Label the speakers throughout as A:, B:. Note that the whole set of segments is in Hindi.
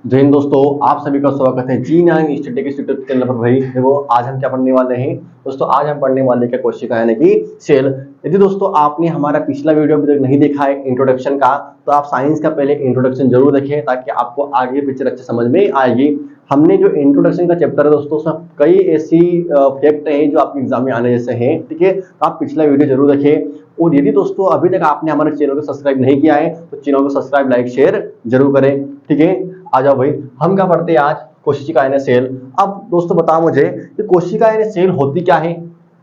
A: जय हिंद दोस्तों, आप सभी का स्वागत है जी9 स्टैटिस्टिक्स यूट्यूब चैनल पर। भाई देखो, आज हम क्या पढ़ने वाले हैं दोस्तों। आज हम पढ़ने वाले क्या कोशिका यानी कि सेल। यदि दोस्तों आपने हमारा पिछला वीडियो अभी तक नहीं देखा है इंट्रोडक्शन का, तो आप साइंस का पहले इंट्रोडक्शन जरूर देखें ताकि आपको आगे पिक्चर अच्छे समझ में आएगी। हमने जो इंट्रोडक्शन का चैप्टर है दोस्तों, उसमें कई ऐसी फैक्ट हैं जो आपके एग्जाम में आने जैसे हैं, ठीक है। आप पिछला वीडियो जरूर देखें। और यदि दोस्तों अभी तक आपने हमारे चैनल को सब्सक्राइब नहीं किया है तो चैनल को सब्सक्राइब, लाइक, शेयर जरूर करें, ठीक है। आ जाओ भाई, हम क्या पढ़ते हैं आज, कोशिका यानी सेल। अब दोस्तों बताओ मुझे कि कोशिका यानी सेल होती क्या है,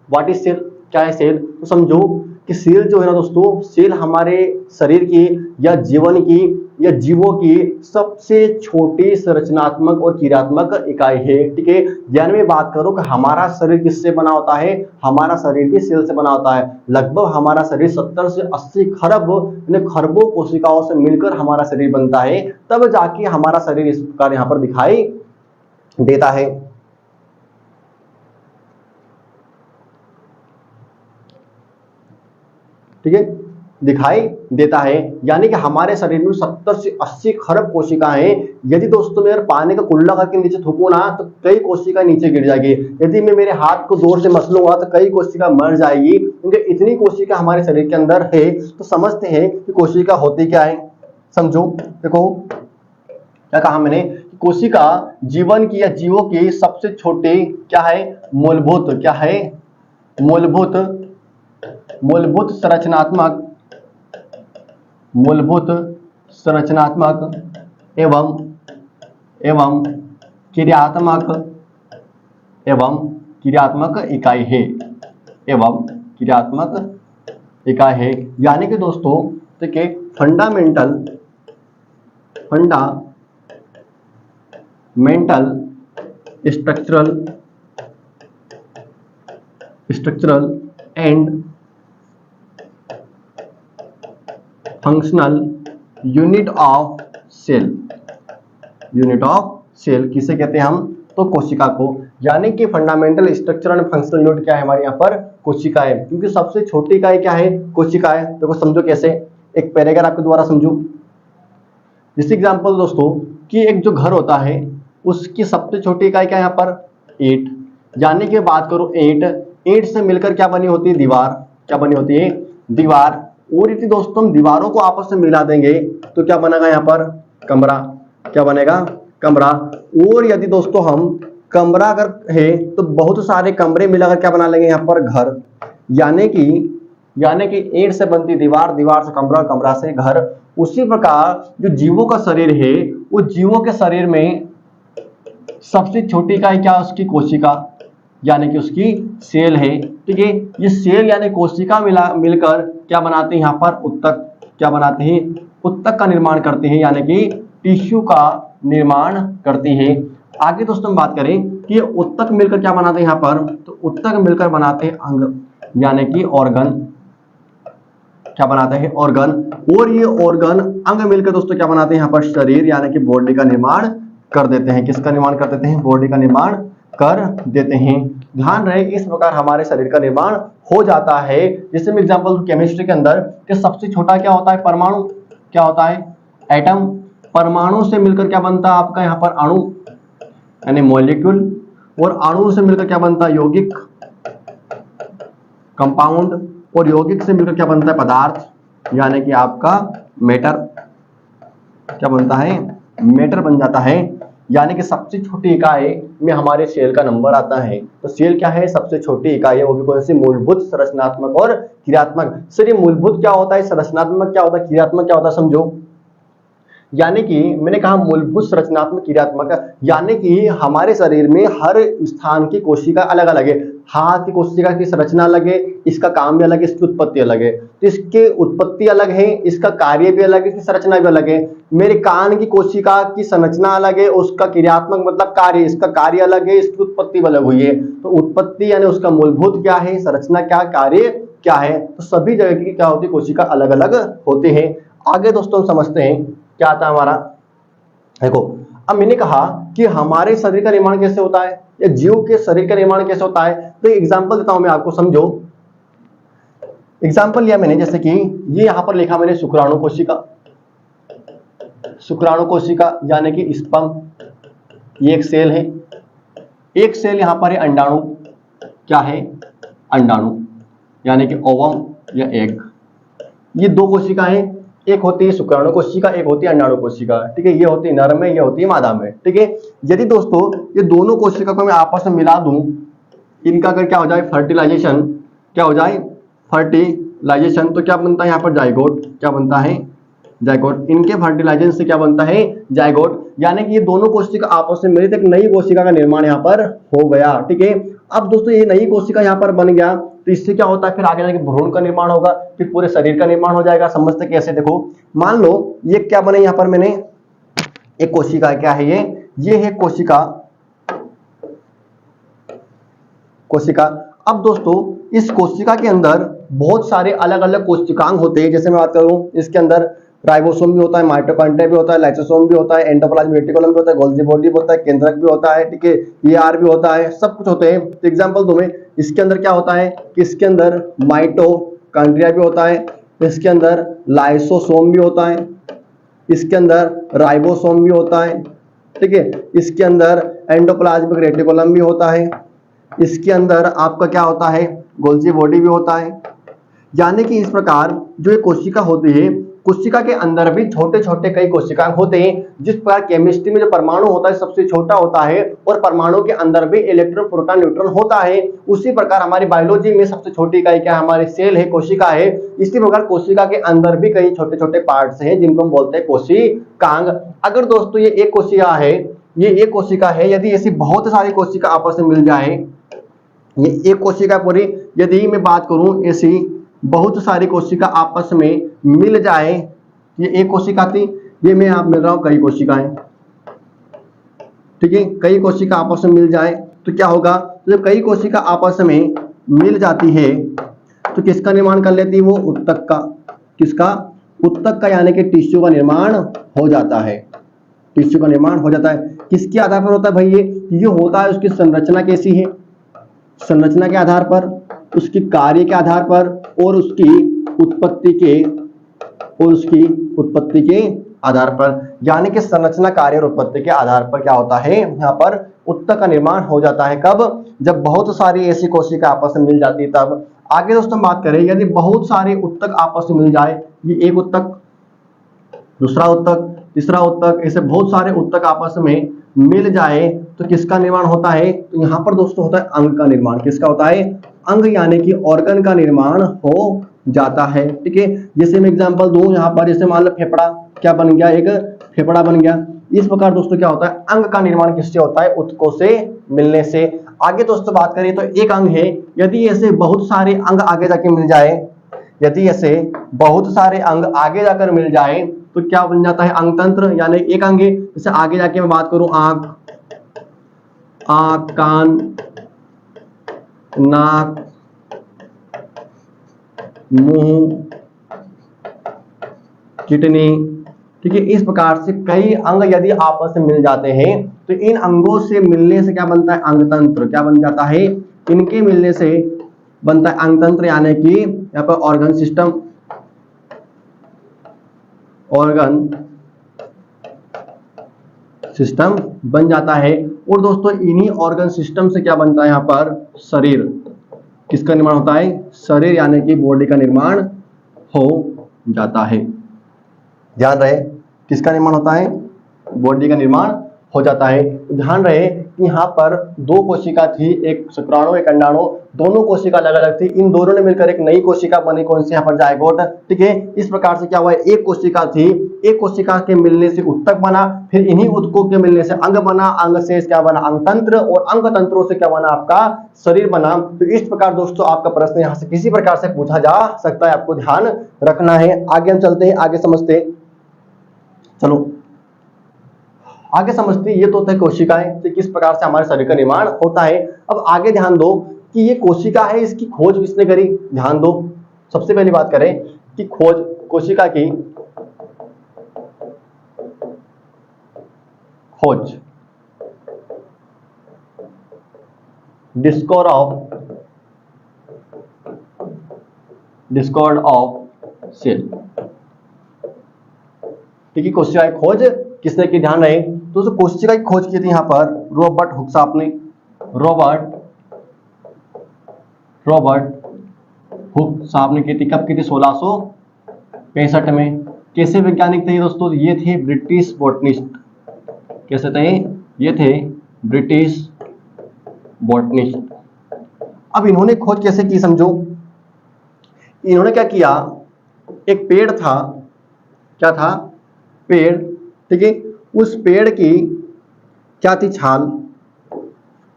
A: व्हाट इज सेल, क्या है सेल। तो समझो कि सेल जो है ना दोस्तों, सेल हमारे शरीर की या जीवन की या जीवों की सबसे छोटी संरचनात्मक और क्रियात्मक इकाई है, ठीक है। ध्यान में बात करो कि हमारा शरीर किससे बना होता है, हमारा शरीर भी सेल से बना होता है। लगभग हमारा शरीर 70 से 80 खरब खरबों कोशिकाओं से मिलकर हमारा शरीर बनता है, तब जाके हमारा शरीर इस प्रकार यहां पर दिखाई देता है, ठीक है, दिखाई देता है। यानी कि हमारे शरीर में 70 से 80 खरब कोशिकाएं हैं। यदि दोस्तों मैं अगर पानी का कुल्ला करके नीचे थूकूं ना, तो कई कोशिका नीचे गिर जाएगी। यदि मैं मेरे हाथ को जोर से मसलूंगा तो कई कोशिका मर जाएगी, क्योंकि इतनी कोशिका हमारे शरीर के अंदर है। तो समझते हैं कि कोशिका होती क्या है। समझो, देखो क्या कहा मैंने, कोशिका जीवन की या जीवों की सबसे छोटी क्या है, मूलभूत क्या है, मूलभूत संरचनात्मक एवं क्रियात्मक इकाई है। यानी कि दोस्तों देखिए, fundamental structural and functional unit of cell किसे कहते हैं हम, तो कोशिका को। यानी कि fundamental structural and functional unit क्या है हमारे यहाँ पर, कोशिका है। क्योंकि सबसे छोटी इकाई क्या है, कोशिका है। देखो समझो कैसे, एक पैराग्राफ के द्वारा समझो। जैसे एग्जांपल दोस्तों कि एक जो घर होता है उसकी सबसे छोटी इकाई क्या है यहाँ पर, ईंट। यानी कि बात करो ईंट से मिलकर क्या बनी होती है, दीवार। क्या बनी होती है, दीवार। और यदि दोस्तों हम दीवारों को आपस में मिला देंगे तो क्या बनेगा यहाँ पर, कमरा। क्या बनेगा, कमरा। और यदि दोस्तों हम कमरा अगर है तो बहुत सारे कमरे मिलाकर क्या बना लेंगे यहाँ पर, घर। यानी कि ईंट से बनती दीवार, दीवार से कमरा, कमरा से घर। उसी प्रकार जो जीवों का शरीर है, वो जीवों के शरीर में सबसे छोटी इकाई क्या, उसकी कोशिका, यानी कि उसकी सेल है, ठीक है। ये सेल यानी कोशिका मिलकर क्या बनाते हैं यहाँ पर, उत्तक। क्या बनाते हैं, उत्तक का निर्माण करते हैं, यानी कि टिश्यू का निर्माण करती है। आगे दोस्तों हम बात करें कि ये उत्तक मिलकर क्या बनाते हैं यहाँ पर, तो उत्तक मिलकर बनाते हैं अंग, यानी कि ऑर्गन। क्या बनाते हैं, ऑर्गन। और ये ऑर्गन अंग मिलकर दोस्तों क्या बनाते हैं यहाँ पर, शरीर, यानी कि बॉडी का निर्माण कर देते हैं। किसका निर्माण कर देते हैं, बॉडी का निर्माण कर देते हैं। ध्यान रहे, इस प्रकार हमारे शरीर का निर्माण हो जाता है। जैसे मैं एग्जांपल केमिस्ट्री के अंदर कि सबसे छोटा क्या होता है, परमाणु। क्या होता है, एटम। परमाणु से मिलकर क्या बनता है आपका यहाँ पर, अणु, यानी मॉलिक्यूल। और अणु से मिलकर क्या बनता है, यौगिक, कंपाउंड। और यौगिक से मिलकर क्या बनता है, पदार्थ, यानी कि आपका मैटर। क्या बनता है, मैटर बन जाता है। यानी कि सबसे छोटी इकाई में हमारे सेल का नंबर आता है। तो सेल क्या है, सबसे छोटी इकाई है, वो भी कौन सी, मूलभूत, संरचनात्मक और क्रियात्मक। सर ये मूलभूत क्या होता है, संरचनात्मक क्या होता है, क्रियात्मक क्या होता है, समझो। यानी कि मैंने कहा मूलभूत, संरचनात्मक, क्रियात्मक, यानी कि हमारे शरीर में हर स्थान की कोशिका अलग अलग है। हाथ की कोशिका की संरचना अलग है, इसका काम भी अलग है, इसकी उत्पत्ति अलग है। तो इसके उत्पत्ति अलग है, इसका कार्य भी अलग है, इसकी संरचना भी अलग है। मेरे कान की कोशिका की संरचना अलग है, उसका क्रियात्मक मतलब कार्य, इसका कार्य अलग है, इसकी उत्पत्ति भी अलग हुई है। तो उत्पत्ति यानी उसका मूलभूत क्या है, संरचना क्या, कार्य क्या है। तो सभी जगह की क्या होती है, कोशिका अलग अलग होते हैं। आगे दोस्तों हम समझते हैं क्या आता है हमारा। देखो अब मैंने कहा कि हमारे शरीर का निर्माण कैसे होता है, या जीव के शरीर का निर्माण कैसे होता है। तो एग्जांपल देता हूं मैं आपको, समझो। एग्जांपल लिया मैंने, जैसे कि ये यहां पर लिखा मैंने शुक्राणु कोशिका। शुक्राणु कोशिका यानी कि स्पर्म, ये एक सेल है। एक सेल यहां पर है अंडाणु, क्या है अंडाणु यानी कि ओवम या एग। ये दो कोशिकाएं, एक होती है शुक्राणु कोशिका, एक होती है अंडाणु कोशिका, ठीक है। ये होती है नर में, ये होती है मादा में, ठीक है। यदि दोस्तों ये दोनों कोशिका को मैं आपस में मिला दूं, इनका अगर क्या हो जाए फर्टिलाइजेशन, क्या हो जाए फर्टिलाइजेशन, तो क्या बनता है यहाँ पर जाइगोट, क्या बनता है जाइगोट। इनके फर्टिलाइजेशन से क्या बनता है जाइगोट, यानी कि ये दोनों कोशिका आपस में मिली तो एक नई कोशिका का निर्माण यहाँ पर हो गया, ठीक है। अब दोस्तों ये नई कोशिका यहाँ पर बन गया तो इससे क्या होता है फिर आगे जाके भ्रूण का निर्माण होगा, फिर पूरे शरीर का निर्माण हो जाएगा। समझते कैसे, देखो मान लो ये क्या बने, यहाँ पर मैंने एक कोशिका, क्या है ये है कोशिका, कोशिका। अब दोस्तों इस कोशिका के अंदर बहुत सारे अलग अलग कोशिकांग होते हैं। जैसे मैं बात करूं, इसके अंदर राइबोसोम भी होता है, माइटोकॉन्ड्रिया भी होता है, लाइसोसोम भी होता है, एंडोप्लाज्मिक रेटिकुलम भी होता है, गोल्गी बॉडी भी होता है, केंद्रक भी होता है, ठीक है, ईआर भी होता है, सब कुछ होते हैं। तो एग्जांपल दूं मैं, इसके अंदर क्या होता है कि इसके अंदर माइटोकॉन्ड्रिया भी होता है, इसके अंदर लाइसोसोम भी होता है, इसके अंदर राइबोसोम भी होता है, ठीक है, इसके अंदर एंडोप्लाज्मिक रेटिकुलम भी होता है, इसके अंदर आपका क्या होता है गोल्जी बॉडी भी होता है। यानी कि इस प्रकार जो ये कोशिका होती है, कोशिका के अंदर भी छोटे छोटे कई कोशिकाएं होते हैं। जिस प्रकार केमिस्ट्री में जो परमाणु होता है सबसे छोटा होता है और परमाणु के अंदर भी इलेक्ट्रॉन प्रोटॉन न्यूट्रॉन होता है, उसी प्रकार हमारी बायोलॉजी में सबसे छोटी इकाई क्या है, हमारी सेल है, कोशिका है। इसी प्रकार कोशिका के अंदर भी कई छोटे छोटे पार्ट्स हैं जिनको हम बोलते हैं कोशिकांग। अगर दोस्तों ये एक कोशिका है, ये एक कोशिका है, यदि ऐसी बहुत सारी कोशिका आपस में मिल जाए, ये एक कोशिका पूरी, यदि मैं बात करूं ऐसी बहुत सारी कोशिका आपस में मिल जाए, ये एक कोशिका थी, ये मैं आप मिल रहा हूं कई कोशिकाएं, ठीक है, कई कोशिका आपस में मिल जाए तो क्या होगा, तो जब कई कोशिका आपस में मिल जाती है तो किसका निर्माण कर लेती है वो उत्तक का, किसका उत्तक का, यानी कि टिश्यू का निर्माण हो जाता है, टिश्यू का निर्माण हो जाता है। किसके आधार पर होता है भाई, ये होता है उसकी संरचना कैसी है, संरचना के आधार पर, उसकी कार्य के आधार पर और उसकी उत्पत्ति के आधार पर, यानी कि संरचना कार्य और उत्पत्ति के आधार पर क्या होता है यहाँ पर उत्तक का निर्माण हो जाता है। कब, जब बहुत सारी ऐसी कोशिका आपस में मिल जाती है तब। आगे दोस्तों बात करें, यदि बहुत सारे उत्तक आपस में मिल जाए, ये एक उत्तक, दूसरा उत्तक, तीसरा उत्तक, ऐसे बहुत सारे उत्तक आपस में मिल जाए तो किसका निर्माण होता है, तो यहाँ पर दोस्तों होता है अंग का निर्माण। किसका होता है, अंग, यानी कि ऑर्गन का निर्माण हो जाता है, ठीक है। जैसे मैं एग्जांपल दूं यहाँ पर, जैसे मान लो फेफड़ा, क्या बन गया, एक फेफड़ा बन गया। इस प्रकार दोस्तों क्या होता है, अंग का निर्माण किससे होता है, उत्तकों से मिलने से। आगे दोस्तों बात करें तो एक अंग है, यदि ऐसे बहुत सारे अंग आगे जाके मिल जाए, यदि ऐसे बहुत सारे अंग आगे जाकर मिल जाए तो क्या बन जाता है अंग तंत्र, यानी एक अंग है। जैसे आगे जाके मैं बात करूं, आंख, कान, नाक, मुंह, किडनी, ठीक है। इस प्रकार से कई अंग यदि आपस में मिल जाते हैं तो इन अंगों से मिलने से क्या बनता है अंग तंत्र, क्या बन जाता है, इनके मिलने से बनता है अंग तंत्र, यानी कि यहाँ पर ऑर्गन सिस्टम, ऑर्गन सिस्टम बन जाता है। और दोस्तों इन्हीं ऑर्गन सिस्टम से क्या बनता है यहाँ पर शरीर, किसका निर्माण होता है, शरीर, यानी कि बॉडी का निर्माण हो जाता है। ध्यान रहे किसका निर्माण होता है, बॉडी का निर्माण हो जाता है। ध्यान रहे कि यहाँ पर दो कोशिका थी, एक शुक्राणु एक अंडाणु, दोनों कोशिका अलग अलग थी, इन दोनों ने मिलकर एक नई कोशिका बनी, कौन सी, यहाँ पर जायगोट, ठीक है। इस प्रकार से क्या हुआ, एक कोशिका थी, एक कोशिका के मिलने से उत्तक बना, फिर इन्हीं उत्तकों के मिलने से अंग बना, अंग से क्या बना अंग तंत्र, और अंग तंत्रों से क्या बना आपका शरीर बना। तो इस प्रकार दोस्तों आपका प्रश्न यहाँ से किसी प्रकार से पूछा जा सकता है, आपको ध्यान रखना है। आगे हम चलते हैं, आगे समझते हैं, चलो आगे समझते हैं। ये तो होता है कोशिकाएं, तो किस प्रकार से हमारे शरीर का निर्माण होता है। अब आगे ध्यान दो कि ये कोशिका है, इसकी खोज किसने करी, ध्यान दो। सबसे पहली बात करें कि खोज कोशिका की खोज डिस्कॉर्ड ऑफ सेल, ठीक है, कोशिका की खोज किसने की, ध्यान रहे दोस्तों, कोशिका की खोज की थी यहाँ पर रॉबर्ट हुक साहब ने, रॉबर्ट हुक साहब ने की थी। कब की थी? 1665 में। कैसे वैज्ञानिक थे दोस्तों? ये थे ब्रिटिश बॉटनिस्ट। कैसे थे? ये थे ब्रिटिश बॉटनिस्ट। अब इन्होंने खोज कैसे की समझो। इन्होंने क्या किया, एक पेड़ था, क्या था? पेड़, ठीक है, उस पेड़ की क्या थी? छाल,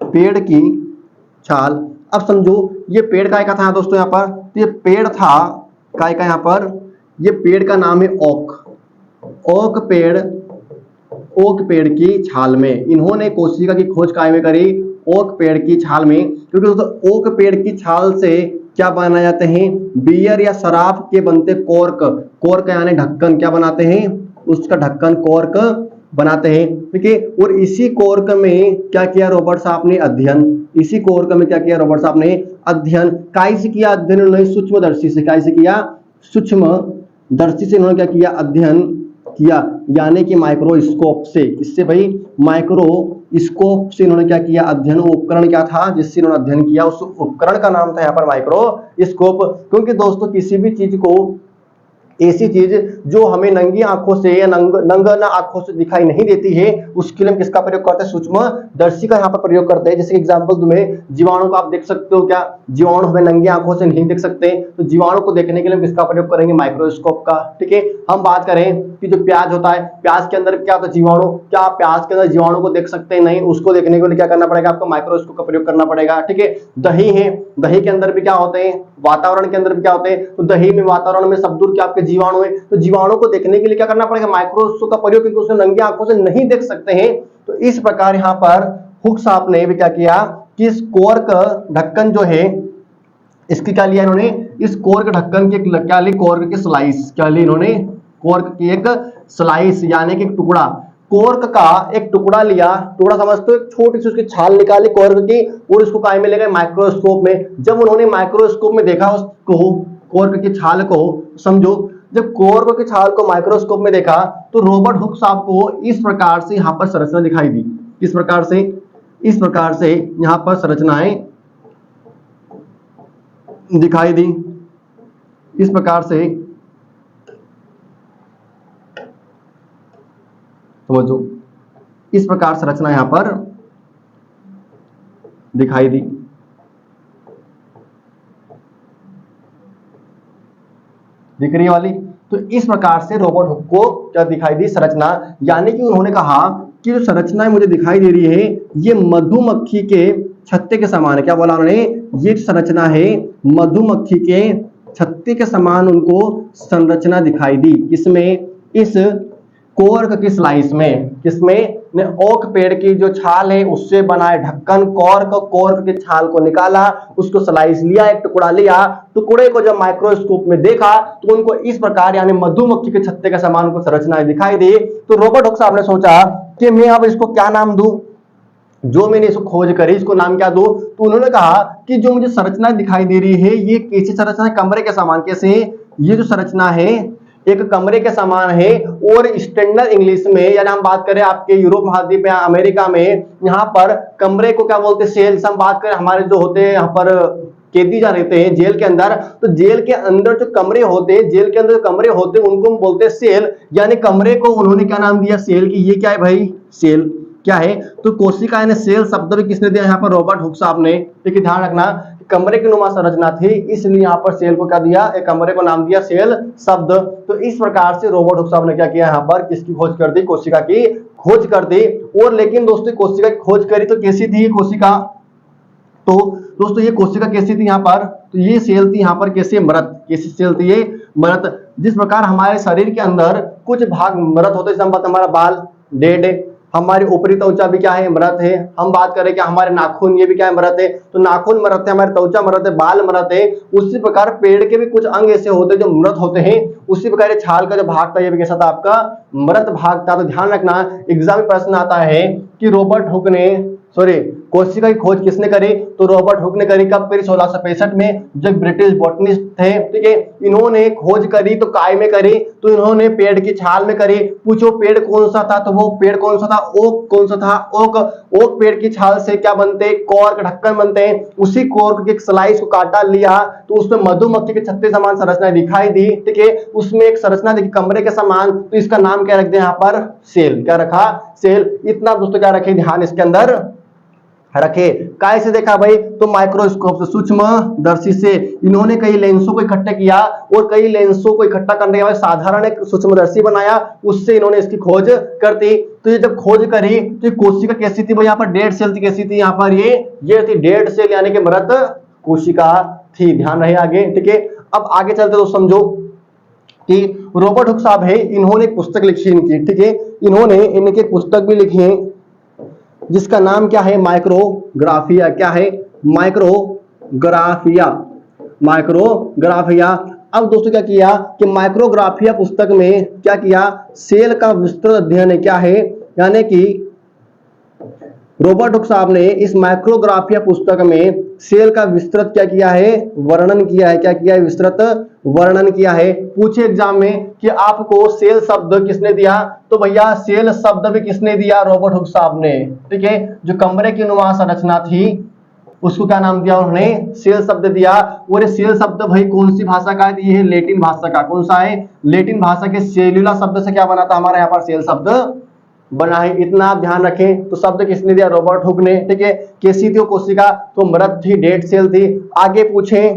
A: पेड़ की छाल। अब समझो ये पेड़ काय का था दोस्तों यहाँ पर, तो ये पेड़ था काय का यहाँ पर, ये पेड़ का नाम है ओक, ओक पेड़, ओक पेड़ की छाल में इन्होंने कोशिका की खोज काय में करी? ओक पेड़ की छाल में। क्योंकि दोस्तों ओक पेड़ की छाल से क्या बनाए जाते हैं? बियर या शराब के बनते कॉर्क, कॉर्क यानी ढक्कन, क्या बनाते हैं? उसका ढक्कन कॉर्क बनाते हैं, ठीक है। और इसी कॉर्क में क्या किया रॉबर्ट साहब ने? अध्ययन। इसी कॉर्क में क्या किया रॉबर्ट साहब ने? अध्ययन। काय से किया अध्ययन? उन्होंने सूक्ष्मदर्शी से। काय से किया? सूक्ष्मदर्शी से इन्होंने क्या किया? अध्ययन किया, यानी कि माइक्रोस्कोप से। इससे भाई माइक्रोस्कोप से इन्होंने क्या किया? अध्ययन। उपकरण क्या था जिससे इन्होंने अध्ययन किया? उस उपकरण का नाम था यहाँ पर माइक्रोस्कोप। क्योंकि दोस्तों किसी भी चीज को, ऐसी चीज जो हमें नंगी आंखों से या नंगा आंखों से दिखाई नहीं देती है, उसके लिए हम किसका प्रयोग करते हैं? सूक्ष्मदर्शी का यहाँ पर प्रयोग करते हैं। जैसे एग्जांपल तुम्हें जीवाणु को आप देख सकते हो, क्या जीवाणु हमें नंगी आंखों से नहीं देख सकते, तो जीवाणु को देखने के लिए हम किसका प्रयोग करेंगे? माइक्रोस्कोप का, ठीक है। हम बात करें कि जो प्याज होता है, प्याज के अंदर क्या होता है? जीवाणु। क्या आप प्याज के अंदर जीवाणु को देख सकते हैं? नहीं, उसको देखने के लिए क्या करना पड़ेगा? आपको माइक्रोस्कोप का प्रयोग करना पड़ेगा, ठीक है। दही है, दही के अंदर भी क्या होते हैं? वातावरण के अंदर भी क्या होते हैं? तो दही में, वातावरण में सब दूर क्या आपके जीवाणु है, तो जीवाणु को देखने के लिए क्या करना पड़ेगा? माइक्रोस्कोप का प्रयोग, क्योंकि उसे नंगी आंखों से नहीं देख सकते हैं। तो इस प्रकार यहाँ पर हुक साहब ने भी क्या किया कि इस कॉर्क ढक्कन जो है, इसकी क्या लिया इन्होंने? इस कॉर्क ढक्कन के क्या ली? कॉर्क की स्लाइस। क्या ली इन्होंने? कॉर्क की एक स्लाइस, यानी कि एक टुकड़ा, कॉर्क का एक टुकड़ा लिया। टुकड़ा समझते हो? एक छोटी सी उसकी छाल निकाली कॉर्क की और इसको काय में ले गए? माइक्रोस्कोप में। जब उन्होंने माइक्रोस्कोप में देखा उसको, कॉर्क की छाल को, समझो जब कॉर्क की छाल को माइक्रोस्कोप में देखा तो रॉबर्ट हुक साहब को इस प्रकार से यहाँ पर संरचना दिखाई दी। इस प्रकार से, इस प्रकार से यहाँ पर संरचनाएं दिखाई दी। इस प्रकार से समझो, इस प्रकार संरचना यहां पर दिखाई दी। दिख रही है वाली? तो इस प्रकार से रॉबर्ट हुक को क्या दिखाई दी? संरचना। यानी कि उन्होंने कहा कि जो संरचना मुझे दिखाई दे रही है ये मधुमक्खी के छत्ते के समान है। क्या बोला उन्होंने? ये संरचना है मधुमक्खी के छत्ते के समान उनको संरचना दिखाई दी। किसमें? इस कॉर्क की स्लाइस में। किसमें? ने ओक पेड़ की जो छाल है उससे बनाए ढक्कन कॉर्क, कॉर्क की छाल को निकाला, उसको स्लाइस लिया, एक टुकड़ा लिया, टुकड़े को जब माइक्रोस्कोप में देखा तो उनको इस प्रकार यानी मधुमक्खी के छत्ते के समान को संरचना दिखाई दी। तो रॉबर्ट हुक साहब ने सोचा कि मैं अब इसको क्या नाम दूं, जो मैंने इसको खोज करी इसको नाम क्या दूं? तो उन्होंने कहा कि जो मुझे संरचना दिखाई दे रही है ये कैसी संरचना है? कमरे के समान। कैसे? ये जो संरचना है एक कमरे के समान है। और स्टैंडर्ड इंग्लिश में, यानी हम बात करें आपके यूरोप महाद्वीप या अमेरिका में, यहाँ पर कमरे को क्या बोलते हैं? सेल। हम बात करें हमारे जो होते हैं यहाँ पर कैदी जा रहते हैं जेल के अंदर, तो जेल के अंदर जो कमरे होते हैं, जेल के अंदर जो कमरे होते हैं उनको हम बोलते हैं सेल। यानी कमरे को उन्होंने क्या नाम दिया? सेल की। ये क्या है भाई? सेल। क्या है? तो कोशिका यानी सेल शब्द भी किसने दिया? यहाँ पर रॉबर्ट हुक साहब ने। ठीक है, ध्यान रखना कमरे की नुमा संरचना थी, इसलिए यहाँ पर सेल को क्या दिया? एक कमरे को नाम दिया सेल शब्द। तो इस प्रकार से रॉबर्ट हुक साहब ने क्या किया? यहाँ पर किसकी खोज कर दी? कोशिका की खोज कर दी। और लेकिन दोस्तों कोशिका की खोज करी तो कैसी थी ये कोशिका? तो दोस्तों ये कोशिका कैसी थी यहाँ पर? तो ये सेल थी यहाँ पर कैसे? मृत। कैसी सेल थी ये? मृत। जिस प्रकार हमारे शरीर के अंदर कुछ भाग मृत होते हैं, हमारा बाल डेड है, हमारी ऊपरी त्वचा भी क्या है? मृत है। हम बात करें कि हमारे नाखून, ये भी क्या है? मृत है। तो नाखून मृत है, हमारी त्वचा मृत है, बाल मृत है। उसी प्रकार पेड़ के भी कुछ अंग ऐसे होते हैं जो मृत होते हैं। उसी प्रकार छाल का जो भाग था ये भी कैसा था? आपका मृत भाग था। तो ध्यान रखना एग्जाम में प्रश्न आता है कि रॉबर्ट हुक ने कोशिका की खोज किसने करी? तो रॉबर्ट हुक ने करी। कब करी? 1665 में, जो ब्रिटिश बॉटनिस्ट थे, ठीक है, इन्होंने खोज करी तो काय में करी, तो इन्होंने पेड़ की छाल में करी। पूछो पेड़ कौन सा था? तो वो पेड़ कौन सा था? ओक कौन सा था? ओक। ओक पेड़ की छाल से क्या बनते हैं? कॉर्क, ढक्कन बनते हैं। उसी कॉर्क के एक स्लाइस को काटा लिया तो उसमें मधुमक्खी के छत्ते समान संरचना दिखाई दी, ठीक है, उसमें एक संरचना देखी कमरे के समान, तो इसका नाम क्या रख दिया यहाँ पर? सेल। क्या रखा? सेल। इतना दोस्तों क्या रखे ध्यान इसके अंदर रखे। काय से देखा भाई? तो माइक्रोस्कोप से, सूक्ष्मदर्शी से। इन्होंने कई लेंसों को इकट्ठा किया और कई लेंसों को इकट्ठा करने के बाद साधारण एक सूक्ष्मदर्शी बनाया, उससे इन्होंने इसकी खोज कर दी। तो ये जब खोज करी तो कोशिका कैसी थी भाई? यहाँ पर डेड सेल थी। कैसी थी? यहाँ पर ये थी डेड सेल, यानी कि मृत कोशिका थी। ध्यान रहे आगे, ठीक है। अब आगे चलते दोस्त समझो कि रॉबर्ट हुक साहब है, इन्होंने एक पुस्तक लिखी इनकी, ठीक है, इन्होंने इनकी पुस्तक भी लिखी है जिसका नाम क्या है? माइक्रोग्राफिया। क्या है? माइक्रोग्राफिया। माइक्रोग्राफिया। अब दोस्तों क्या किया कि माइक्रोग्राफिया पुस्तक में क्या किया? सेल का विस्तृत अध्ययन है। क्या है? यानी कि रॉबर्ट हुक साहब ने इस माइक्रोग्राफिया पुस्तक में सेल का विस्तृत क्या किया है? वर्णन किया है। क्या किया है? विस्तृत वर्णन किया है। पूछे एग्जाम में कि आपको सेल शब्द किसने दिया? तो भैया सेल शब्द भी किसने दिया? रॉबर्ट हुक साहब ने, ठीक है। जो कमरे की नुमा संरचना थी उसको क्या नाम दिया उन्होंने? सेल शब्द दिया। और ये सेल शब्द भाई कौन सी भाषा का है? ये है लैटिन भाषा का। कौन सा है? लैटिन भाषा के सेल्यूला शब्द से क्या बना था हमारा यहाँ पर? सेल शब्द बना है। इतना आप ध्यान रखें। तो शब्द किसने दिया? रॉबर्ट हुक ने, ठीक है। कैसी थी वो कोशिका? तो मृत थी, डेड सेल थी। आगे पूछे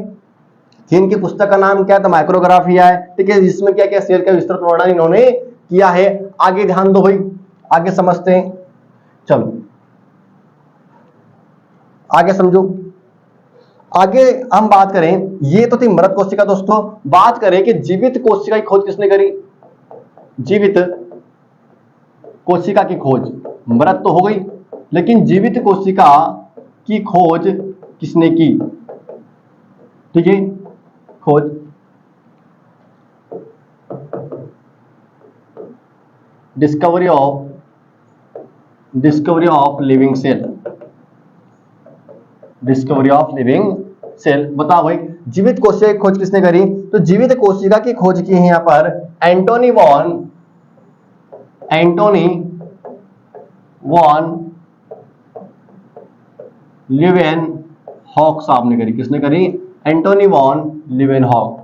A: कि इनकी पुस्तक का नाम क्या था? माइक्रोग्राफिया है, ठीक है, जिसमें क्या क्या सेल का विस्तृत वर्णन इन्होंने किया है। आगे ध्यान दो भाई, आगे समझते हैं। चलो आगे समझो। आगे हम बात करें, ये तो थी मृत कोशिका दोस्तों। बात करें कि जीवित कोशिका की खोज किसने करी? जीवित कोशिका की खोज, मृत तो हो गई, लेकिन जीवित कोशिका की खोज किसने की? ठीक है, खोज discovery of living cell. Discovery of living cell. बताओ भाई जीवित कोशिका की खोज किसने करी? तो जीवित कोशिका की खोज की है यहां पर एंटोनी वॉन लीवेनहॉक साहब ने करी। किसने करी? Antony von Leeuwenhoek.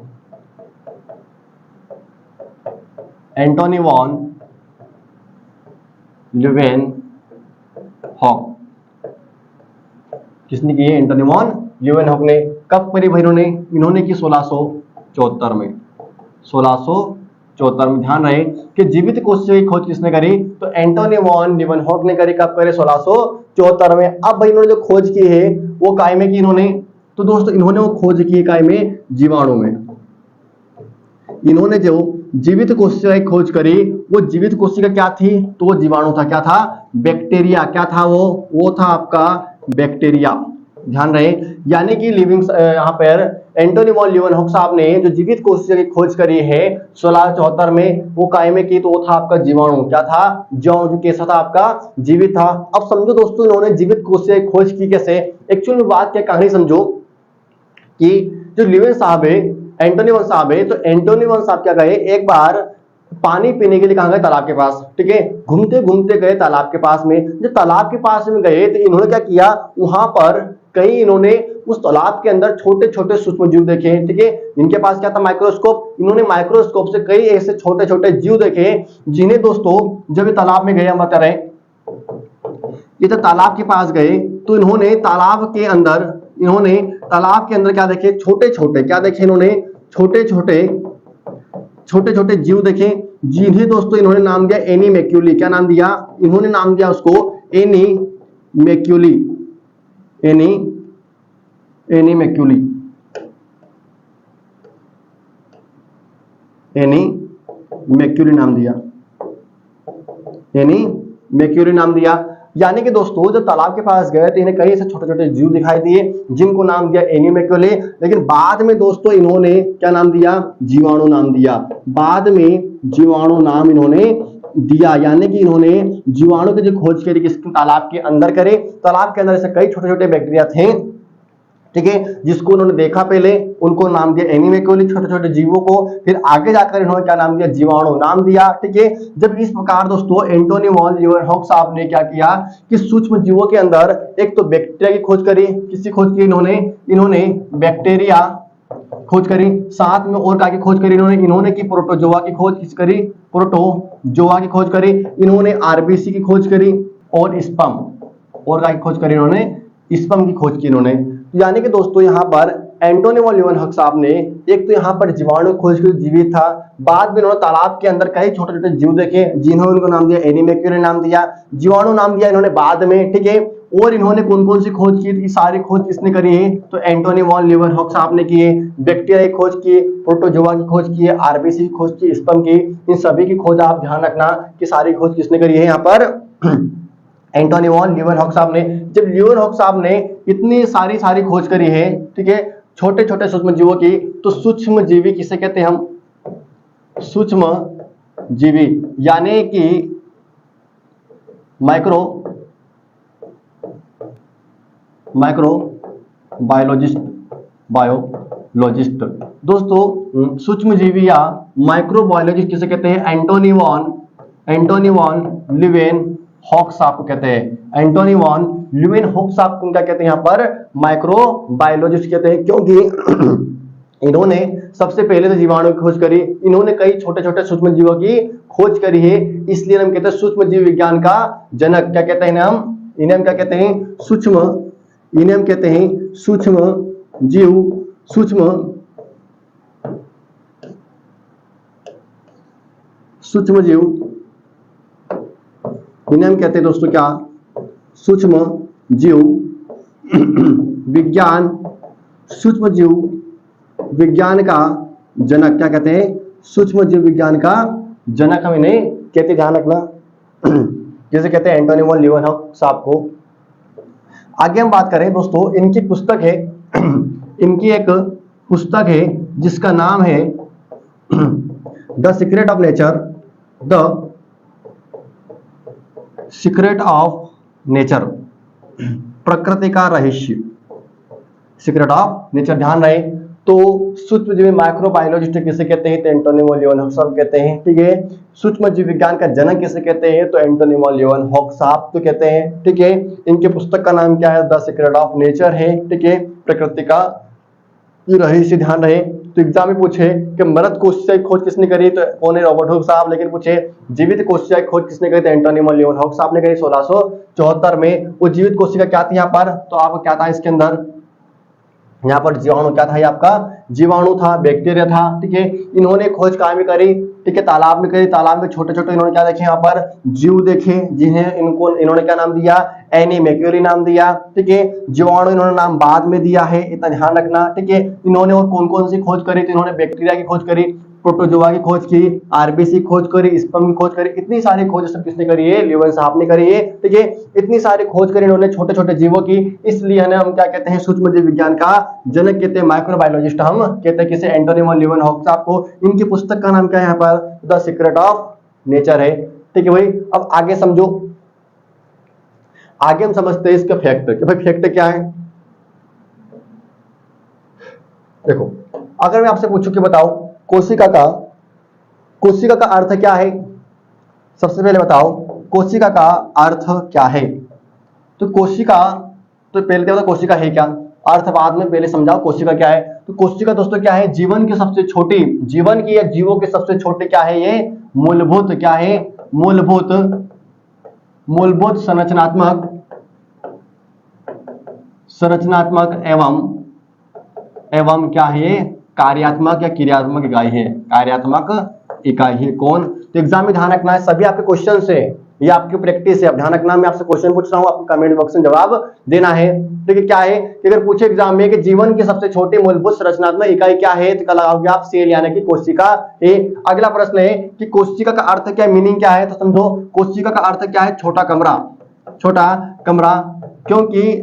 A: Antony von Leeuwenhoek किसने की है? एंटोनी वॉन लीवेनहॉक ने। कब करी भाई इन्होंने की 1674 में। 1674 में। ध्यान रहे कि जीवित कोशिका की खोज किसने करी? तो एंटोनी वॉन लीवेनहॉक ने करी। कब करे? 1674 में। अब भाई इन्होंने जो खोज की है वो काय में की इन्होंने? तो दोस्तों इन्होंने वो खोज की है काय में? जीवाणु में। इन्होंने जो जीवित कोशिका की खोज करी वो जीवित कोशिका क्या थी? तो वो जीवाणु था। क्या था? बैक्टीरिया। क्या था वो था आपका बैक्टीरिया। ध्यान रहे, यानी कि लिविंग यहाँ पर एंटोनी वॉन लीवेनहॉक साहब ने जो जीवित कोशिका की खोज करी है 1674 में, वो काय में की? तो वो था आपका जीवाणु। क्या था? जो कैसा था? आपका जीवित था। अब समझो दोस्तों इन्होंने जीवित कोशिका की खोज की कैसे? एक्चुअल में बात क्या कहानी समझो कि जो लीवेन साहब है, एंटोनी वॉन साहब है, तो एंटोनी वॉन साहब क्या गए, एक बार पानी पीने के लिए कहां गए? तालाब के पास। ठीक है, घूमते घूमते गए तालाब के पास में। जब तालाब के पास में गए तो इन्होंने क्या किया, वहां पर कहीं इन्होंने उस तालाब के अंदर छोटे छोटे सूक्ष्म जीव देखे। ठीक है, इनके पास क्या था? माइक्रोस्कोप। इन्होंने माइक्रोस्कोप से कई ऐसे छोटे छोटे जीव देखे जिन्हें दोस्तों जब तालाब में गए, हम बता रहे ये तो तालाब के पास गए तो इन्होंने तालाब के अंदर क्या देखे? छोटे छोटे क्या देखे इन्होंने? छोटे छोटे जीव देखे जिन्हें दोस्तों इन्होंने नाम दिया एनीमैक्यूली। क्या नाम दिया इन्होंने? नाम दिया उसको एनीमैक्यूली। एनीमैक्यूली नाम दिया। एनीमैक्यूली नाम दिया। यानी कि दोस्तों जब तालाब के पास गए तो इन्हें कई ऐसे छोटे छोटे जीव दिखाई दिए जिनको नाम दिया एनीमैक्यूली। लेकिन बाद में दोस्तों इन्होंने क्या नाम दिया? जीवाणु नाम दिया। बाद में जीवाणु नाम इन्होंने दिया, यानी कि इन्होंने जीवाणु की जो खोज करी किसके तालाब के अंदर करे। तालाब के अंदर ऐसे कई छोटे छोटे बैक्टीरिया थे, ठीक है, जिसको उन्होंने देखा पहले, उनको नाम दिया एनीमेकोली, छोटे छोटे जीवों को। फिर आगे जाकर इन्होंने क्या नाम दिया, जीवाणु नाम दिया, ठीक है। जब इस प्रकार दोस्तों एंटोनी वॉन लीeuwenhoek साहब ने क्या किया कि सूक्ष्म जीवों के अंदर एक तो बैक्टीरिया की खोज करी, किसकी खोज की इन्होंने बैक्टीरिया खोज करी, साथ में और क्या की खोज करी इन्होंने की प्रोटोजोआ की खोज किस करी, प्रोटोजोआ की खोज करी, इन्होंने आरबीसी की खोज करी और स्पर्म, और क्या की खोज करी इन्होंने, स्पर्म की खोज की इन्होंने। यानी कि दोस्तों यहाँ पर एंटोनी वॉन लीeuwenhoek साहब ने एक तो यहाँ पर जीवाणु खोज के जीवित था, बाद में इन्होंने तालाब के अंदर कई छोटे छोटे जीव देखे जिन्होंने उनको नाम दिया एनीमेक्यूरी नाम दिया, जीवाणु नाम दिया इन्होंने बाद में, ठीक है। और इन्होंने कौन कौन सी खोज की, ये सारी खोज किसने करी है, तो एंटोनी वॉन लीeuwenhoek साहब ने की है। बैक्टीरिया की खोज की, प्रोटोजोआ की खोज की है, आरबीसी की खोज की, स्पर्म की, इन सभी की खोज आप ध्यान रखना कि सारी खोज किसने करी है यहाँ पर, एंटोनी वॉन लीeuwenhoek साहब ने। जब लीeuwenhoek साहब ने इतनी सारी खोज करी है, ठीक है, छोटे छोटे सूक्ष्म जीवों की, तो सूक्ष्म जीवी किसे कहते हैं हम, सूक्ष्म जीवी, यानी कि माइक्रो बायोलॉजिस्ट दोस्तों, सूक्ष्म जीवी या माइक्रोबायोलॉजिस्ट किसे कहते हैं, एंटोनी वॉन लीeuwenhoek साहब को कहते हैं। एंटोनी वॉन लीeuwenhoek साहब को क्या कहते हैं यहाँ पर, माइक्रोबायोलॉजिस्ट कहते हैं, क्योंकि इन्होंने सबसे पहले तो जीवाणु की खोज करी, इन्होंने कई छोटे छोटे सूक्ष्म जीवों की खोज करी है, इसलिए हम कहते हैं सूक्ष्म जीव विज्ञान का जनक। क्या कहते हैं इन्हें हम क्या कहते हैं, इन्हें हम कहते हैं सूक्ष्म जीव, इन्हें हम कहते हैं दोस्तों क्या, सूक्ष्म जीव विज्ञान, सूक्ष्म जीव विज्ञान का जनक। क्या कहते हैं, सूक्ष्म जीव विज्ञान का जनक हम इन्हें कहते, ध्यान रखना, जैसे कहते हैं एंटोनी वॉन लीeuwenhoek साहब को। आगे हम बात करें दोस्तों, इनकी पुस्तक है, इनकी एक पुस्तक है जिसका नाम है द सीक्रेट ऑफ नेचर, प्रकृति का रहस्य, सीक्रेट ऑफ नेचर, ध्यान रहे। तो सूक्ष्म जीव माइक्रोबायोलॉजिस्ट किसे कहते हैं, तो एंटोनी वॉन लीeuwenhoek साहब कहते हैं, ठीक है। सूक्ष्म जीव विज्ञान का जनक किसे कहते हैं, तो एंटोनी वॉन लीeuwenhoek साहब तो कहते हैं, ठीक है। इनके पुस्तक का नाम क्या है, द सीक्रेट ऑफ नेचर है, ठीक है, प्रकृति का रहस्य, ध्यान रहे। तो एग्जाम में पूछे कि मृत कोशिका की खोज किसने करी, तो कौन है, रॉबर्ट हुक साहब। लेकिन पूछे जीवित कोशिका की खोज किसने करी, तो एंटोनी वॉन लीeuwenhoek साहब ने करी 1674 में। वो जीवित कोशिका क्या थी यहाँ पर, तो आपको क्या था इसके अंदर, यहाँ पर जीवाणु क्या था, ये आपका जीवाणु था, बैक्टीरिया था, ठीक है। इन्होंने खोज कहाँ में करी, ठीक है, तालाब में करी। तालाब में छोटे छोटे इन्होंने क्या देखे, यहाँ पर जीव देखे, जिन्हें इन्होंने क्या नाम दिया, एनीमेक्यूरी नाम दिया, ठीक है। जीवाणु इन्होंने नाम बाद में दिया है, इतना ध्यान रखना, ठीक है। इन्होंने और कौन कौन सी खोज करी, तो इन्होंने बैक्टीरिया की खोज करी, प्रोटोजोआ की खोज की, आरबीसी खोज करी, स्पर्म की खोज करी। इतनी सारी खोज सब किसने करी है, लीeuwenhoek साहब ने करी है, ठीक है। इतनी सारी खोज करी इन्होंने छोटे छोटे जीवों की, इसलिए हम क्या कहते हैं, सूक्ष्म जीव विज्ञान का जनक कहते हैं, माइक्रोबायोलॉजिस्ट हम कहते हैं किसे, एंटोनी वॉन लीeuwenhoek साहब को। इनकी पुस्तक का नाम क्या है यहाँ पर, द सीक्रेट ऑफ नेचर है, ठीक है भाई। अब आगे समझो, आगे हम समझते हैं इसका फैक्ट, कि भाई फैक्ट क्या है। देखो, अगर मैं आपसे पूछूं कि बताओ कोशिका का अर्थ क्या है, सबसे पहले बताओ कोशिका का अर्थ क्या है। तो कोशिका, तो पहले क्या होता, कोशिका है क्या, अर्थ बाद में, पहले समझाओ कोशिका क्या है। तो कोशिका दोस्तों क्या है, जीवन की सबसे छोटी, जीवन की या जीवों के सबसे छोटे क्या है, ये मूलभूत, क्या है, मूलभूत संरचनात्मक एवं क्या है, कार्यात्मक या क्रियात्मक इकाई है, कार्यात्मक इकाई है। कौन, तो एग्जाम में ध्यान रखना है, सभी आपके क्वेश्चन से, ये आपकी प्रैक्टिस है। अब ध्यान रखना, मैं आपसे क्वेश्चन पूछ रहा हूँ, आपको कमेंट बॉक्स में जवाब देना है, ठीक है। क्या है कि अगर पूछे एग्जाम में कि जीवन की सबसे छोटी मूलभूत संरचनात्मक इकाई क्या है, तो क्या लगाओगे आप, सेल, यानी कि कोशिका है। अगला प्रश्न है कि कोशिका का अर्थ क्या, मीनिंग क्या है, तो समझो कोशिका का अर्थ क्या है, छोटा कमरा, क्योंकि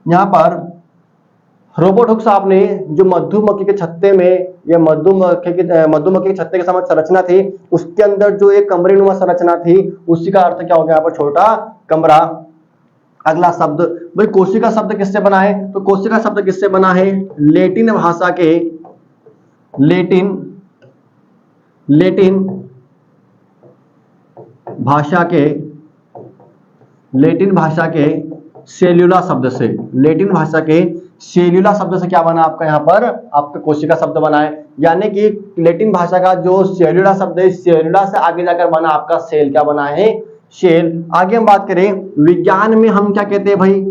A: यहाँ पर रॉबर्ट हुक साहब ने जो मधुमक्खी के छत्ते में या मधुमक्खी के छत्ते के समान संरचना थी, उसके अंदर जो एक कमरेनुमा संरचना थी, उसी का अर्थ क्या हो गया यहाँ पर, छोटा कमरा। अगला शब्द भाई, कोशिका शब्द किससे बना है? तो कोशिका शब्द किससे बना है? लैटिन भाषा के लैटिन भाषा के सेल्यूला शब्द से, लैटिन भाषा के सेल्यूला शब्द से क्या बना आपका, यहाँ पर आपका कोशिका शब्द बना है। यानी कि लैटिन भाषा का जो सेल्यूला शब्द है, सेल्यूला से आगे जाकर बना आपका सेल, क्या बना है? सेल। आगे हम बात करें विज्ञान में हम क्या कहते हैं भाई,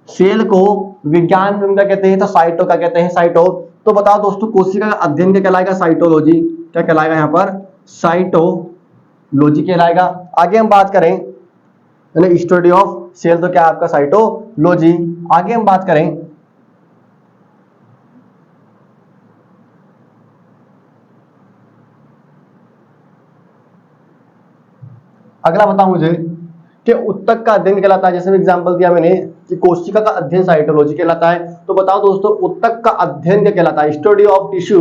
A: सेल को विज्ञान में हम क्या कहते हैं? तो साइटो का कहते हैं, साइटो। तो बताओ दोस्तों, कोशिका का अध्ययन क्या कहलाएगा? साइटोलॉजी। क्या कहलाएगा यहाँ पर? साइटोलॉजी कहलाएगा। आगे हम बात करें स्टडी ऑफ सेल, तो क्या आपका? साइटोलॉजी। आगे हम बात करें अगला, बताओ मुझे कि उत्तक का अध्ययन कहलाता है। जैसे एग्जांपल दिया मैंने कि कोशिका का अध्ययन साइटोलॉजी कहलाता है। तो बताओ दोस्तों, उत्तक का अध्ययन क्या कहलाता है? Study of tissue.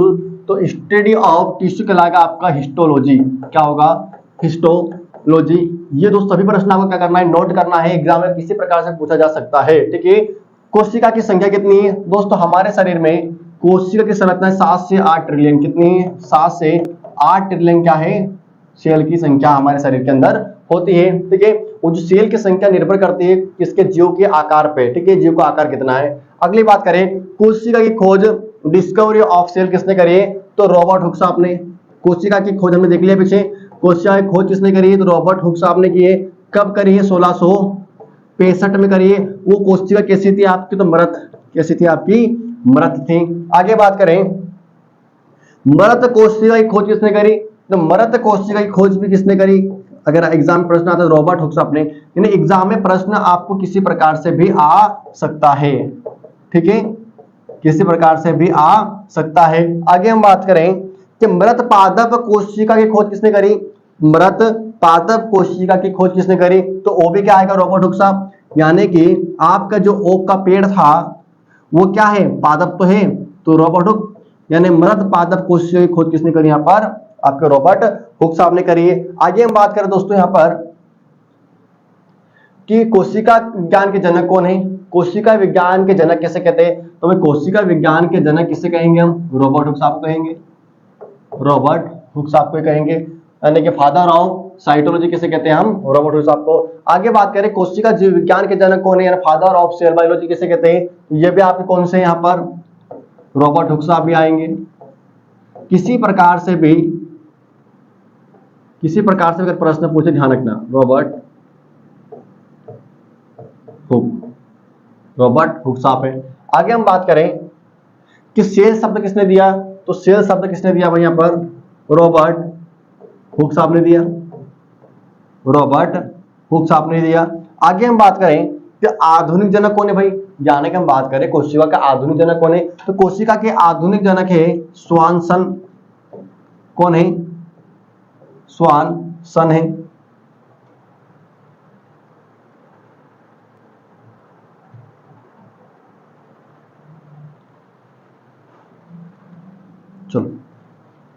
A: तो स्टडी ऑफ टिश्यू कहलाएगा आपका हिस्टोलॉजी। क्या होगा? हिस्टोलॉजी। ये दोस्तों सभी प्रश्न आपको क्या करना है? नोट करना है। एग्जाम में किसी प्रकार से पूछा जा सकता है, ठीक है। कोशिका की संख्या कितनी है दोस्तों? हमारे शरीर में कोशिका की संरचना 7 से 8 ट्रिलियन। कितनी है? 7 से 8 ट्रिलियन क्या है? सेल की संख्या हमारे शरीर के अंदर होती है, ठीक है। वो जो सेल की संख्या निर्भर करती है किसके? जीव के आकार पे, ठीक है। जीव का आकार कितना है। अगली बात करें, कोशिका की खोज, डिस्कवरी ऑफ सेल किसने करी है? तो रॉबर्ट हुक साहब ने। कोशिका की खोज हमने देख लिया पीछे, कोशिका की खोज किसने करी है? तो रॉबर्ट हुक साहब ने की है। कब करी है? 1665 में करी है। वो कोशिका कैसी थी आपकी? तो मृत। कैसी थी आपकी? मृत थी। आगे बात करें, मृत कोशिका की खोज किसने करी? तो मृत कोशिका की खोज भी किसने करी? अगर एग्जाम में प्रश्न आता है रॉबर्ट हुक साहब ने। यानी एग्जाम में प्रश्न आपको किसी प्रकार से भी आ सकता है, ठीक है, किसी प्रकार से भी आ सकता है। आगे हम बात करें कि मृत पादप कोशिका की खोज किसने करी? मृत पादप कोशिका की खोज किसने करी? तो वो भी क्या आएगा? रॉबर्ट हुक साहब। यानी कि आपका जो ओक का पेड़ था वो क्या है? पादप तो है, तो रॉबर्ट हुक। यानी मृत पादप कोशिका की खोज किसने करी? यहाँ पर आपके रॉबर्ट हुक साहब ने करी है। आगे हम बात करें दोस्तों यहाँ पर कि कोशिका विज्ञान के जनक कौन है? कोशिका विज्ञान के जनक कैसे कहते हैं? तो भाई कोशिका विज्ञान के जनक किसे कहेंगे हम? रॉबर्ट हुक साहब को कहेंगे। रॉबर्ट हुक साहब को कहेंगे, यानी कि फादर ऑफ साइटोलॉजी किसे कहते हैं हम? रॉबर्ट हुक साहब को। आगे बात करें कोशिका जीव विज्ञान के जनक कौन है, यानी फादर ऑफ सेल बायोलॉजी किसे कहते हैं? ये भी आपके कौन से यहाँ पर? रॉबर्ट हुक साहब भी आएंगे। किसी प्रकार से अगर प्रश्न पूछे ध्यान रखना, रॉबर्ट हुक साहब है। आगे हम बात करें कि सेल शब्द किसने दिया? तो सेल शब्द किसने दिया भाई? यहाँ पर रॉबर्ट हुक साहब ने दिया। रॉबर्ट हुक साहब ने दिया। आगे हम बात करें कि आधुनिक जनक कौन है भाई? यानी कि हम बात करें कोशिका का आधुनिक जनक कौन है? तो कोशिका के आधुनिक जनक है स्वानसन। कौन है? स्वानसन है। चलो,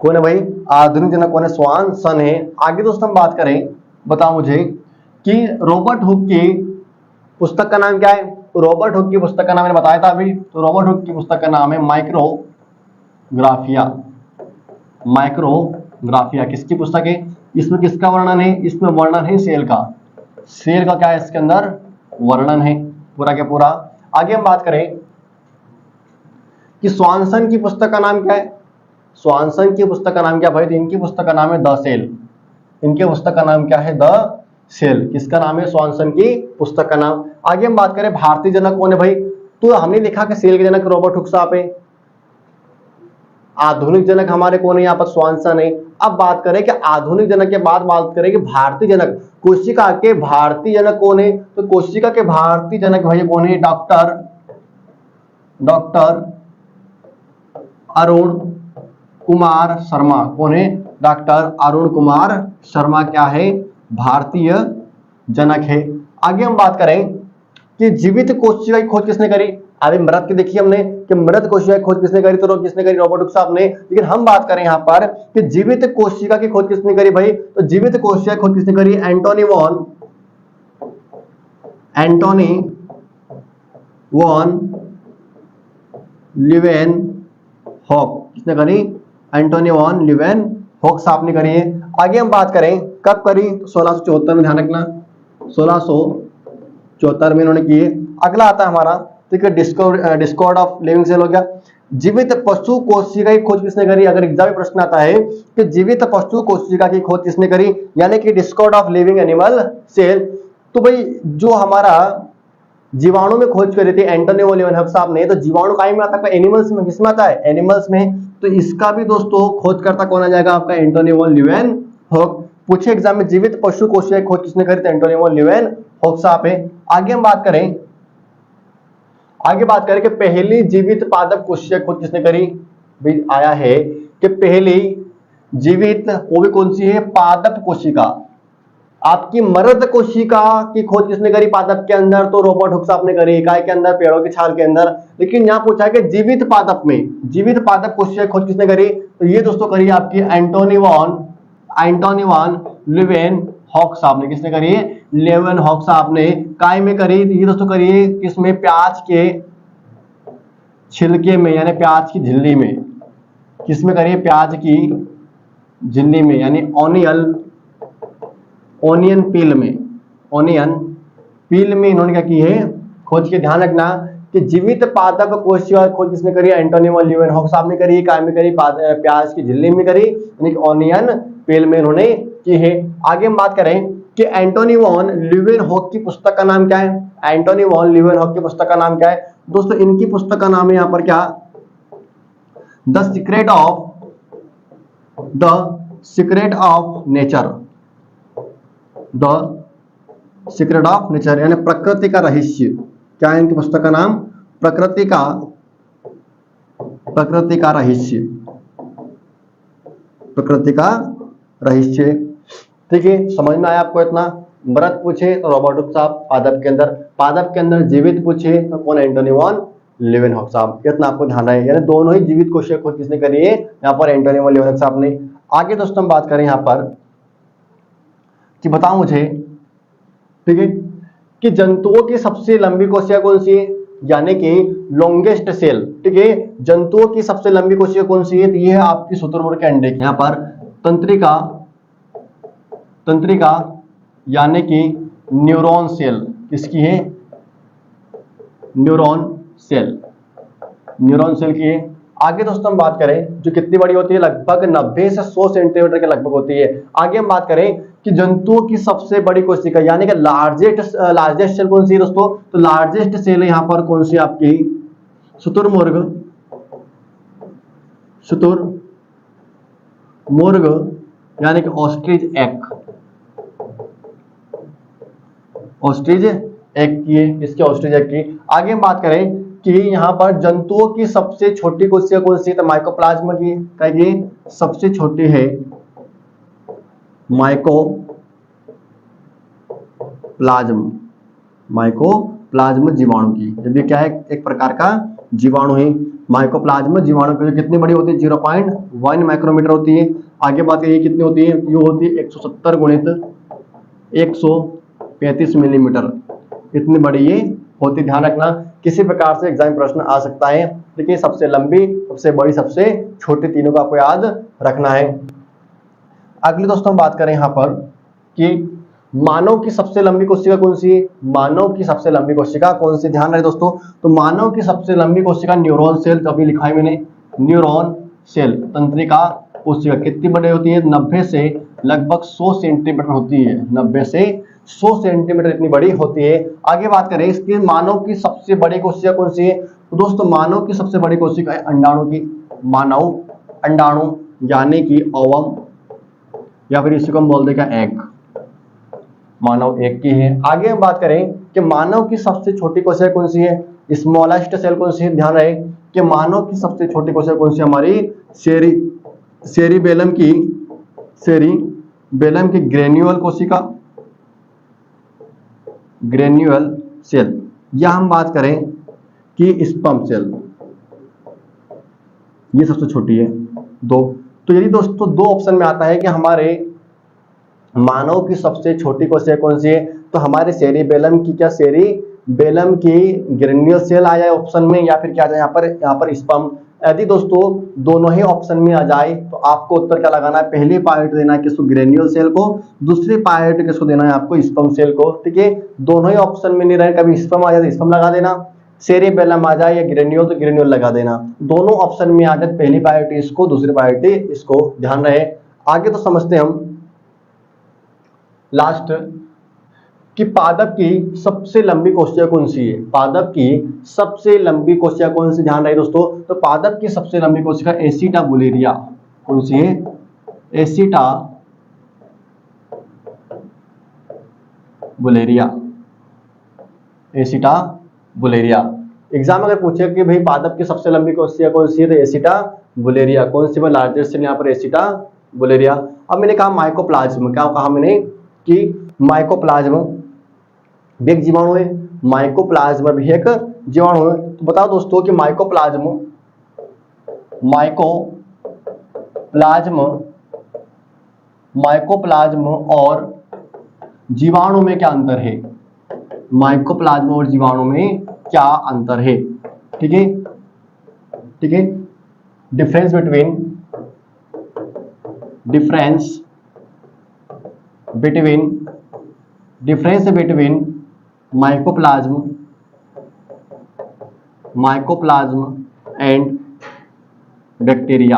A: कौन है भाई? आधुनिक जनक कौन है? स्वानसन है। आगे दोस्तों हम बात करें, बताओ मुझे कि रॉबर्ट हुक की पुस्तक का नाम क्या है? रॉबर्ट हुक की पुस्तक का नाम मैंने बताया था अभी। तो रॉबर्ट हुक की पुस्तक का नाम है माइक्रोग्राफिया। माइक्रोग्राफिया किसकी पुस्तक है? इसमें किसका वर्णन है? इसमें वर्णन है सेल का। सेल का क्या है इसके अंदर? वर्णन है पूरा के पूरा। आगे हम बात करें कि स्वानसन की पुस्तक का नाम क्या है? स्वानसन की पुस्तक का नाम क्या भाई? तो इनकी पुस्तक का नाम है द सेल। इनके पुस्तक का नाम क्या है? The cell. किसका नाम है? स्वानसन की पुस्तक का नाम। आगे हम बात करें भारतीय जनक कौन है भाई? तो हमने लिखा कि सेल के जनक रॉबर्ट हुक साहब है। आधुनिक जनक हमारे कौन है? यहाँ पर स्वानसन है। अब बात करें कि आधुनिक जनक के बाद बात करें कि भारतीय जनक, कोशिका के भारतीय जनक कौन है? तो कोशिका के भारतीय जनक भाई कौन है? डॉक्टर अरुण कुमार शर्मा। कौन है? डॉक्टर अरुण कुमार शर्मा क्या है? भारतीय जनक है। आगे हम बात करें कि जीवित कोशिका की खोज किसने करी? अभी मृत की देखी हमने कि मृत कोशिका की खोज किसने करी, तो किसने करी, रॉबर्ट हुक साहब ने। लेकिन हम बात करें यहाँ पर कि जीवित कोशिका की खोज किसने करी भाई, तो जीवित कोशिका की खोज किसने करी, एंटोनी वॉन लीवेनहॉक, किसने करी, एंटोनी वॉन लीवेनहॉक साहब ने करी है। आगे हम बात करें कब करी, तो 1674 में, ध्यान रखना 1674 में इन्होंने की है। अगला आता है हमारा, ठीक है, डिस्कवर्ड ऑफ लिविंग सेल हो गया। जीवित पशु कोशिका की खोज किसने करी, अगर एग्जाम में प्रश्न आता है कि जीवित पशु कोशिका की खोज किसने करी, यानी कि discovered of living animal cell, तो भाई जो हमारा जीवाणु में खोज करी थी एंटोनी वॉन लीवेनहॉक साहब ने, तो जीवाणु काय में आता है, एनिमल्स में, किसमें आता है, एनिमल्स में। तो इसका भी दोस्तों खोजकर्ता कौन आ जाएगा आपका, एंटोनी वॉन लीवेनहॉक। पूछे एग्जाम में जीवित पशु कोशिका की खोज किसने करी, तो एंटोनी वॉन लीवेनहॉक साहब है। आगे हम बात करें कि पहली जीवित पादप कोशिका की खोज किसने करी, भी आया है कि पहली जीवित, वो भी कौन सी है, पादप कोशिका। आपकी मर्द कोशिका की खोज किसने करी पादप के अंदर, तो रॉबर्ट हुक साहब ने करी, काय के अंदर, पेड़ों की छाल के अंदर। लेकिन यहां पूछा है कि जीवित पादप में, जीवित पादप कोशिका की खोज किसने करी, तो ये दोस्तों करी आपकी एंटोनी वॉन लीवेनहॉक साहब ने, किसने करी, लीवेनहॉक साहब ने। काय में करी, ये दोस्तों करी है किसमें, प्याज के छिलके में, यानी प्याज की झिल्ली में, किसमें करी, प्याज की झिल्ली में, यानी ओनियन पील में, इन्होंने क्या की है, खोज के। ध्यान रखना कि जीवित पादप कोशिका खोज किसने करी, एंटोनी वॉन लीवेनहॉक साहब ने करी, काय में करी, प्याज की झिल्ली में करी, यानी ओनियन पील में इन्होंने की है। आगे हम बात करें कि एंटोनी वॉन लीवेनहॉक की पुस्तक का नाम क्या है, एंटोनी वॉन लीवेनहॉक की पुस्तक का नाम क्या है दोस्तों, इनकी पुस्तक का नाम है यहाँ पर क्या, the secret of nature, the secret of nature, यानी प्रकृति का रहस्य। क्या है इनकी पुस्तक का नाम, प्रकृति का रहस्य। ठीक है, समझ में आया आपको इतना। मृत पूछे तो रॉबर्ट हुक साहब, पादप के अंदर जीवित पूछे तो कौन, एंटोनी वॉन लीवेनहॉक साहब। इतना आपको ध्यान रहे, यानी दोनों ही जीवित कोशिका खोज किसने करी है, यहाँ पर एंटोनी वॉन लीवेनहॉक साहब ने। आगे दोस्तों हम बात करें यहाँ पर कि बताओ मुझे, ठीक है, कि जंतुओं की सबसे लंबी कोशिका कौन सी है, यानी कि लॉन्गेस्ट सेल। ठीक है, जंतुओं की सबसे लंबी कोशिका कौन सी है, तो ये है आपकी शुतुरमुर्ग के अंडे की। यहाँ पर तंत्रिका यानी कि न्यूरॉन सेल, किसकी है, न्यूरॉन सेल की है। आगे दोस्तों हम बात करें जो कितनी बड़ी होती है, लगभग 90 से 100 सेंटीमीटर के लगभग होती है। आगे हम बात करें कि जंतुओं की सबसे बड़ी कोशिका यानी कि लार्जेस्ट सेल कौन सी है दोस्तों, तो लार्जेस्ट सेल है यहाँ पर कौन सी, आपकी शुतुरमुर्ग यानी कि ऑस्ट्रिच एग की है, इसके ऑस्ट्रिच एग की। आगे हम बात करें कि यहाँ पर जंतुओं की सबसे छोटी कोशिका कौन सी है, तो माइकोप्लाज्मा की, कहिए सबसे छोटी है माइकोप्लाज्म जीवाणु की। जब ये क्या है, एक प्रकार का जीवाणु है। माइकोप्लाज्म जीवाणु की कितनी बड़ी होती है, 0.1 माइक्रोमीटर होती है। आगे बात ये कितनी होती है, ये होती है 170 गुणित 135 मिलीमीटर, इतनी बड़ी ये होती। ध्यान रखना किसी प्रकार से एग्जाम प्रश्न आ सकता है। देखिए सबसे लंबी, सबसे बड़ी, सबसे छोटी, तीनों का आपको याद रखना है। अगली दोस्तों बात करें यहाँ पर कि मानव की सबसे लंबी कोशिका कौन सी है, मानव की सबसे लंबी कोशिका कौन सी, ध्यान रहे दोस्तों। तो मानव की सबसे लंबी कोशिका न्यूरॉन सेल, तो अभी लिखा है मैंने, न्यूरॉन सेल तंत्रिका कोशिका कितनी बड़ी होती है, 90 से लगभग 100 सेंटीमीटर होती है, 90 से 100 सेंटीमीटर इतनी बड़ी होती है। आगे बात करें इसकी मानव की सबसे बड़ी कोशिका कौन सी है, तो दोस्तों मानव की सबसे बड़ी कोशिका है अंडाणु की, मानव अंडाणु यानी कि ओवम, या फिर इसी को हम बोल देगा एग, मानव एग की है। आगे हम बात करें कि मानव की सबसे छोटी कोशिका कौन सी है, स्मॉलेस्ट सेल कौन सी है। ध्यान रहे कि मानव की सबसे छोटी कोशिका कौन सी, हमारी सेरिबेलम की ग्रेन्यूल कोशिका, ग्रेन्यूल सेल। या हम बात करें की स्पर्म सेल, ये सबसे छोटी है 2। तो यदि दोस्तों 2 ऑप्शन में आता है कि हमारे मानव की सबसे छोटी कोशिका कौन सी है, तो हमारे सेरिबेलम की, क्या सेरिबेलम की ग्रेन्यूल सेल आ जाए ऑप्शन में, या फिर क्या आ जाए यहाँ पर स्पर्म। यदि दोस्तों दोनों ही ऑप्शन में आ जाए तो आपको उत्तर क्या लगाना है, पहली प्रायोरिटी देना है किसको, ग्रेन्यूल सेल को, दूसरी प्रायोरिटी किसको देना है आपको, स्पर्म सेल को। ठीक है, दोनों ही ऑप्शन में नहीं रहे, कभी स्पर्म आ जाए तो स्पर्म लगा देना, सेरिबेलम आ जाए या ग्रेन्यूल तो ग्रेन्यूल लगा देना। दोनों ऑप्शन में आ जाए पहली प्रायोरिटी इसको, दूसरी प्रायोरिटी इसको, ध्यान रहे। आगे तो समझते हैं हम लास्ट कि पादप की सबसे लंबी कोशिका कौन सी है, पादप की सबसे लंबी कोशिका कौन सी, ध्यान रहे दोस्तों। तो पादप की सबसे लंबी कोशिका एसिटाबुलेरिया कौन सी है, एसिटाबुलेरिया। एग्जाम अगर पूछे कि भाई पादप की सबसे लंबी कोशिका कौन सी है, तो एसिटाबुलेरिया कौन सी, लार्जेस्ट है यहाँ पर एसिटाबुलेरिया। अब मैंने कहा माइकोप्लाज्म, क्या कहा मैंने कि माइकोप्लाज्म भी एक जीवाणु है, माइकोप्लाज्म भी एक जीवाणु है। तो बताओ दोस्तों कि माइकोप्लाज्म और जीवाणु में क्या अंतर है, माइकोप्लाज्म और जीवाणु में क्या अंतर है। ठीक है, ठीक है, difference between mycoplasma and bacteria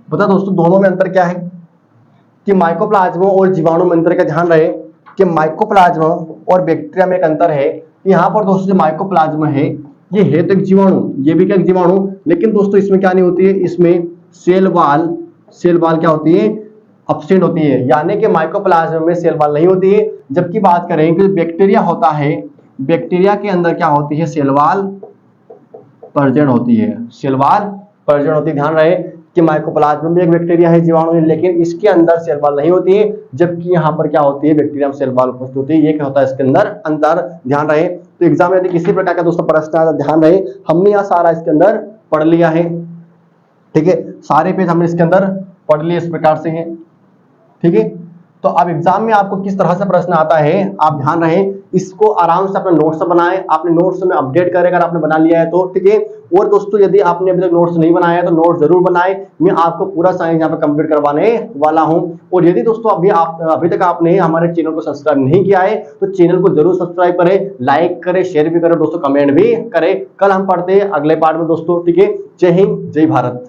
A: बता दोस्तों दोनों में अंतर क्या है कि माइकोप्लाज्म और जीवाणु में अंतर का ध्यान रहे कि माइकोप्लाज्म और बैक्टीरिया में एक अंतर है। यहाँ पर दोस्तों जो माइकोप्लाज्म है ये है तो एक जीवाणु, ये भी क्या एक जीवाणु, लेकिन दोस्तों इसमें क्या नहीं होती है, इसमें सेल वाल क्या होती है, एब्सेंट होती है, यानी कि माइकोप्लाज्म में सेल वाल नहीं होती है। जबकि बात करें कि बैक्टीरिया होता है, बैक्टीरिया के अंदर क्या होती है, सेल वाल प्रेजेंट होती है, ध्यान रहे कि माइकोप्लाज्म में एक बैक्टीरिया है, जीवाणु है, लेकिन इसके अंदर सेल वाल नहीं होती है, जबकि यहाँ पर क्या होती है, बैक्टीरिया में सेल वाल उपस्थित होती है। ये क्या होता है इसके अंदर अंतर, ध्यान रहे। तो एग्जाम में यदि किसी प्रकार का दोस्तों प्रश्न आता ध्यान रहे, हमने यहाँ सारा इसके अंदर पढ़ लिया है। ठीक है, सारे पेज हमने इसके अंदर पढ़ लिए इस प्रकार से है। ठीक है, तो अब एग्जाम में आपको किस तरह से प्रश्न आता है आप ध्यान रहे, इसको आराम से अपने नोट्स बनाएं, अपने नोट्स में अपडेट करें अगर आपने बना लिया है तो। ठीक है, और दोस्तों यदि आपने अभी तक नोट्स नहीं बनाया है तो नोट जरूर बनाएं, मैं आपको पूरा साइंस यहाँ पे कंप्लीट करवाने वाला हूं। और यदि दोस्तों अभी तक आपने हमारे चैनल को सब्सक्राइब नहीं किया है तो चैनल को जरूर सब्सक्राइब करें, लाइक करें, शेयर भी करें दोस्तों, कमेंट भी करें। कल हम पढ़ते हैं अगले पार्ट में दोस्तों। ठीक है, जय हिंद, जय भारत।